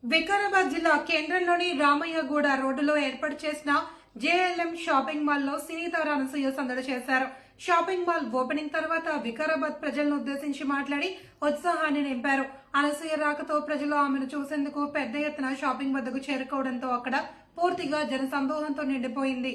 వికారాబాద్ జిల్లా కేంద్రంలోని రామయ్యగూడ రోడ్డులో ఏర్పాటు చేసిన జేఎల్ఎం షాపింగ్ మాల్ లో సినీ తార అనసూయ సందడి చేశారు. షాపింగ్ మాల్ ఓపెనింగ్ తర్వాత వికారాబాద్ ప్రజలను ఉద్దేశించి మాట్లాడి ఉత్సాహాన్ని నింపారు. అనసూయ రాకతో ప్రజలు ఆమెను చూసేందుకు పెద్ద ఎత్తున షాపింగ్ వద్దకు చేరుకోవడంతో అక్కడ పూర్తిగా జనసందోహంతో నిండిపోయింది.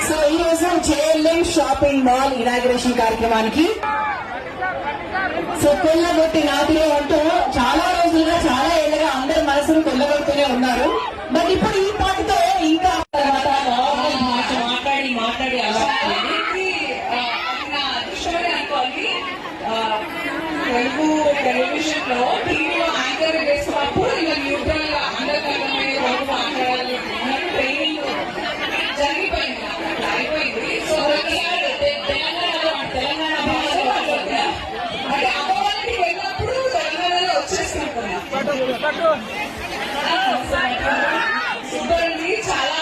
సో ఈ రోజు జేఎల్ఎం షాపింగ్ మాల్ ఇనాగ్రేషన్ కార్యక్రమానికి సో కొల్లగొట్టి నాటిలో అంటూ చాలా రోజులుగా చాలా ఏళ్ళగా అందరి మనసును కొల్లగొడుతూనే ఉన్నారు. బట్ ఇప్పుడు ఈ పాటతో ఇంకా తర్వాత మాట్లాడి అలా తెలుగు టెలివిజన్ లో టీవీలో యాంకర్ వేస్తున్నప్పుడు ఇలా న్యూట్రల్ గా అందరికీ మాట్లాడాలి ట్రైనింగ్ జరిగిపోయింది, అయిపోయింది. సో తెలంగాణ భాషలో అంటే అమ్మవారికి వెళ్ళినప్పుడు తెలంగాణలో వచ్చేసినప్పుడు సూపర్ది. చాలా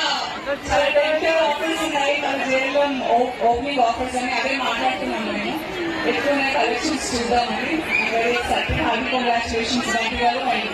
చాలా టెంప్టింగ్ ఆఫర్స్ ఉన్నాయి మన జైల్లో, ఓపెనింగ్ ఆఫర్స్ అని అదే మాట్లాడుతున్నాను నేను. ఎక్కువ కలెక్షన్స్ చూద్దామని వెరీ ఎక్సైటెడ్. హ్యాపీ కంగ్రాచులేషన్స్ గారు అండ్